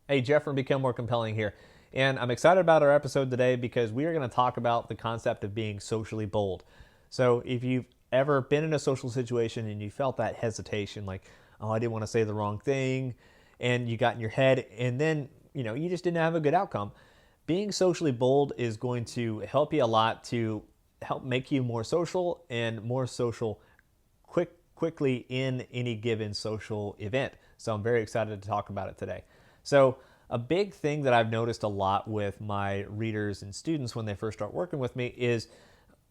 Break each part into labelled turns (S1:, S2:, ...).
S1: Hey, Jeff from Become More Compelling here. And I'm excited about our episode today because we are going to talk about the concept of being socially bold. So, if you've ever been in a social situation and you felt that hesitation, like, oh, I didn't want to say the wrong thing, and you got in your head, and then, you just didn't have a good outcome, being socially bold is going to help you a lot to help make you more social and more social quickly in any given social event. So I'm very excited to talk about it today. So a big thing that I've noticed a lot with my readers and students when they first start working with me is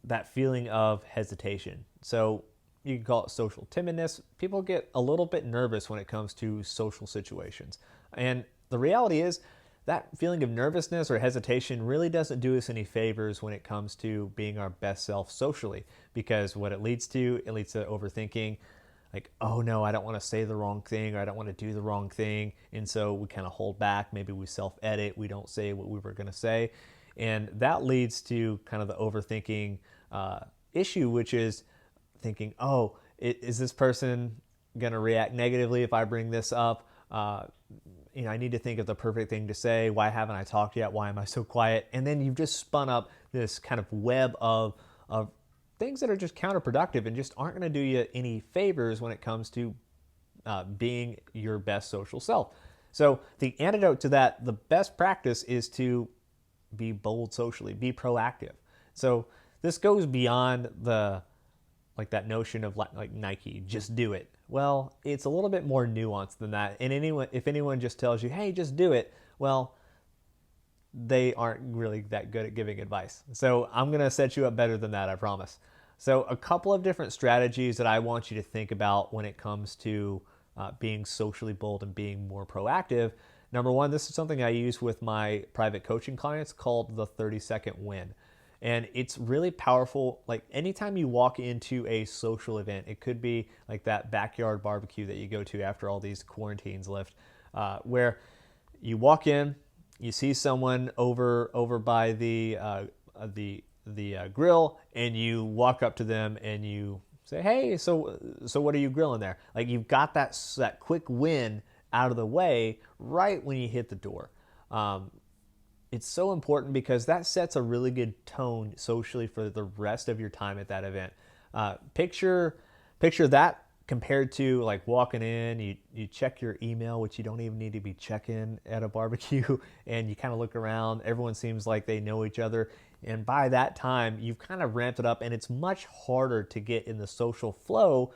S1: that feeling of hesitation. So you can call it social timidness. People get a little bit nervous when it comes to social situations. And the reality is that feeling of nervousness or hesitation really doesn't do us any favors when it comes to being our best self socially, because what it leads to overthinking, like, oh no, I don't want to say the wrong thing, or I don't want to do the wrong thing. And so we kind of hold back. Maybe we self edit. We don't say what we were going to say. And that leads to kind of the overthinking issue, which is thinking, oh, is this person going to react negatively if I bring this up? I need to think of the perfect thing to say. Why haven't I talked yet? Why am I so quiet? And then you've just spun up this kind of web of things that are just counterproductive and just aren't going to do you any favors when it comes to being your best social self. So the antidote to that, the best practice is to be bold socially, be proactive. So this goes beyond that notion of like Nike, just do it. Well, it's a little bit more nuanced than that. And if anyone just tells you, hey, just do it, well, they aren't really that good at giving advice. So I'm going to set you up better than that, I promise. So a couple of different strategies that I want you to think about when it comes to being socially bold and being more proactive. Number one, this is something I use with my private coaching clients called the 30-second win. And it's really powerful. Like anytime you walk into a social event, it could be like that backyard barbecue that you go to after all these quarantines lift, where you walk in, you see someone over by the grill, and you walk up to them and you say, "Hey, so what are you grilling there?" Like you've got that quick win out of the way right when you hit the door. It's so important because that sets a really good tone socially for the rest of your time at that event. Picture that compared to like walking in, you check your email, which you don't even need to be checking at a barbecue, and you kind of look around. Everyone seems like they know each other, and by that time, you've kind of ramped it up, and it's much harder to get in the social flow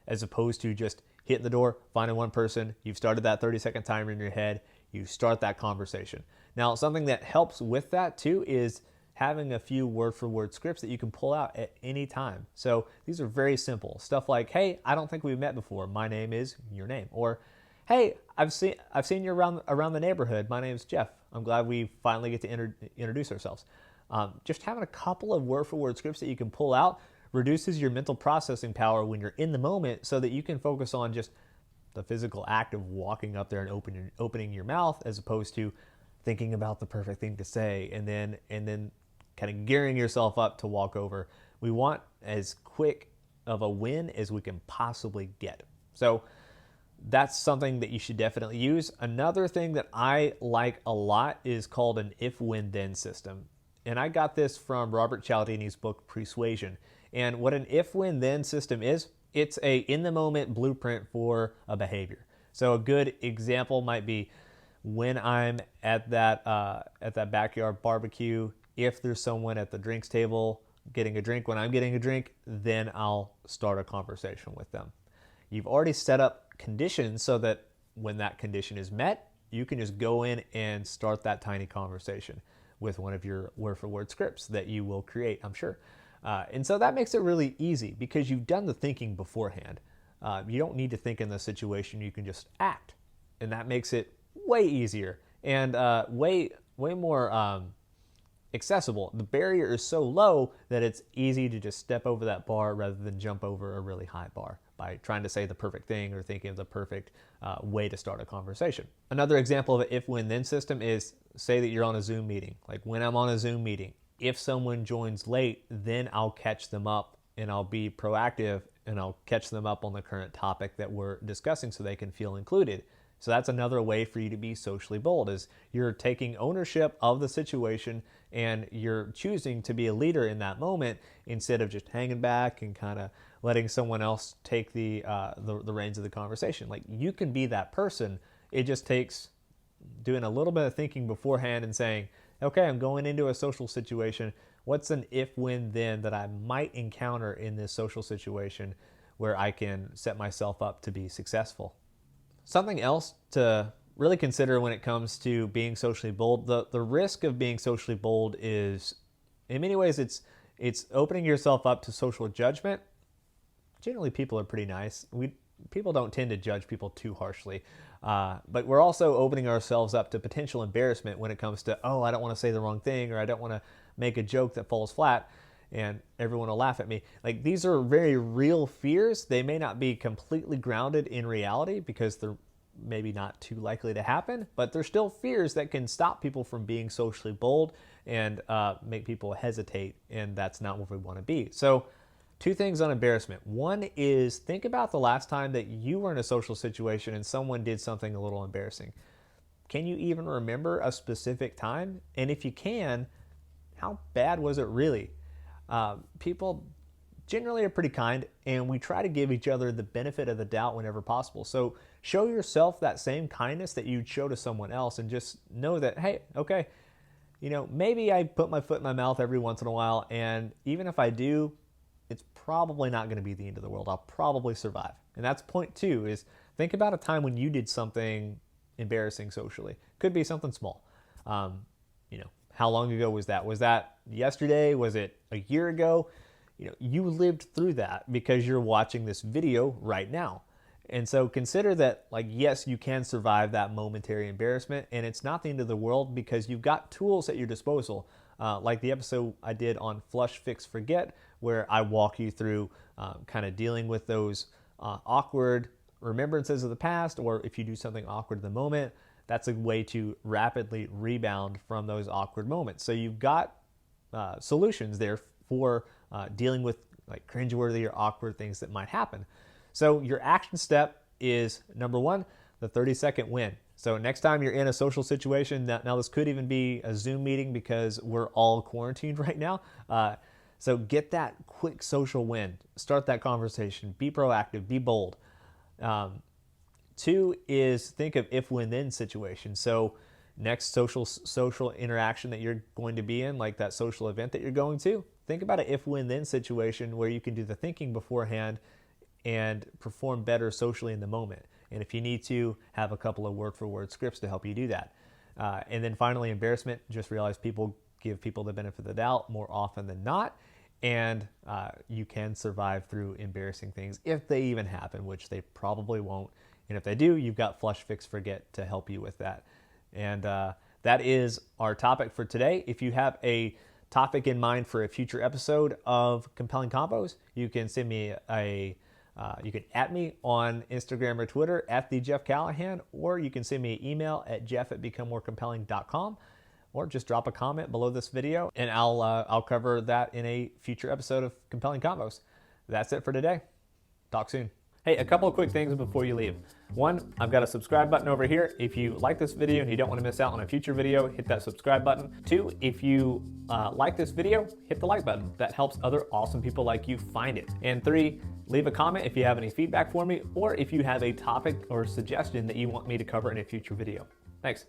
S1: as opposed to just hitting the door, finding one person. You've started that 30-second timer in your head. You start that conversation. Now, something that helps with that too is having a few word-for-word scripts that you can pull out at any time. So these are very simple. Stuff like, hey, I don't think we've met before. My name is your name. Or, hey, I've seen you around the neighborhood. My name's Jeff. I'm glad we finally get to introduce ourselves. Just having a couple of word-for-word scripts that you can pull out reduces your mental processing power when you're in the moment so that you can focus on just the physical act of walking up there and opening your mouth, as opposed to thinking about the perfect thing to say and then kind of gearing yourself up to walk over. We want as quick of a win as we can possibly get. So that's something that you should definitely use. Another thing that I like a lot is called an if, when, then system. And I got this from Robert Cialdini's book, Persuasion. And what an if, when, then system is, it's a in-the-moment blueprint for a behavior. So a good example might be when I'm at that backyard barbecue, if there's someone at the drinks table getting a drink, when I'm getting a drink, then I'll start a conversation with them. You've already set up conditions so that when that condition is met, you can just go in and start that tiny conversation with one of your word-for-word scripts that you will create, I'm sure. And so that makes it really easy because you've done the thinking beforehand. You don't need to think in the situation, you can just act. And that makes it way easier and way more accessible. The barrier is so low that it's easy to just step over that bar rather than jump over a really high bar by trying to say the perfect thing or thinking of the perfect way to start a conversation. Another example of an if, when, then system is, say that you're on a Zoom meeting. Like when I'm on a Zoom meeting, if someone joins late, then I'll catch them up and I'll be proactive and I'll catch them up on the current topic that we're discussing so they can feel included. So that's another way for you to be socially bold, is you're taking ownership of the situation and you're choosing to be a leader in that moment instead of just hanging back and kind of letting someone else take the reins of the conversation. Like, you can be that person. It just takes doing a little bit of thinking beforehand and saying, okay, I'm going into a social situation. What's an if, when, then that I might encounter in this social situation where I can set myself up to be successful? Something else to really consider when it comes to being socially bold, the risk of being socially bold is, in many ways, it's opening yourself up to social judgment. Generally, people are pretty nice. People don't tend to judge people too harshly. But we're also opening ourselves up to potential embarrassment when it comes to, oh, I don't want to say the wrong thing, or I don't want to make a joke that falls flat and everyone will laugh at me. Like, these are very real fears. They may not be completely grounded in reality because they're maybe not too likely to happen, but they're still fears that can stop people from being socially bold and make people hesitate, and that's not where we want to be. So, two things on embarrassment. One is, think about the last time that you were in a social situation and someone did something a little embarrassing. Can you even remember a specific time? And if you can, how bad was it really? People generally are pretty kind, and we try to give each other the benefit of the doubt whenever possible. So show yourself that same kindness that you'd show to someone else, and just know that, hey, okay, maybe I put my foot in my mouth every once in a while, and even if I do, it's probably not going to be the end of the world. I'll probably survive. And that's point two, is think about a time when you did something embarrassing socially. Could be something small. How long ago was that? Was that yesterday? Was it a year ago? You lived through that because you're watching this video right now. And so consider that, like, yes, you can survive that momentary embarrassment, and it's not the end of the world because you've got tools at your disposal. Like the episode I did on Flush, Fix, Forget, where I walk you through kind of dealing with those awkward remembrances of the past, or if you do something awkward in the moment, that's a way to rapidly rebound from those awkward moments. So you've got solutions there for dealing with like cringeworthy or awkward things that might happen. So your action step is, number one, the 30-second win. So next time you're in a social situation, now this could even be a Zoom meeting because we're all quarantined right now. So get that quick social win. Start that conversation. Be proactive. Be bold. Two is think of if, when, then situations. So next social interaction that you're going to be in, like that social event that you're going to, think about an if, when, then situation where you can do the thinking beforehand and perform better socially in the moment. And if you need to, have a couple of word-for-word scripts to help you do that. And then finally, embarrassment. Just realize people give people the benefit of the doubt more often than not. And you can survive through embarrassing things if they even happen, which they probably won't. And if they do, you've got Flush, Fix, Forget to help you with that. And that is our topic for today. If you have a topic in mind for a future episode of Compelling Combos, you can send me you can @ me on Instagram or Twitter at the Jeff Callahan, or you can send me an email at jeff@becomemorecompelling.com, or just drop a comment below this video and I'll cover that in a future episode of Compelling Combos. That's it for today. Talk soon. Hey, a couple of quick things before you leave. One, I've got a subscribe button over here. If you like this video and you don't want to miss out on a future video, hit that subscribe button. Two, if you like this video, hit the like button. That helps other awesome people like you find it. And three, leave a comment if you have any feedback for me, or if you have a topic or suggestion that you want me to cover in a future video. Thanks.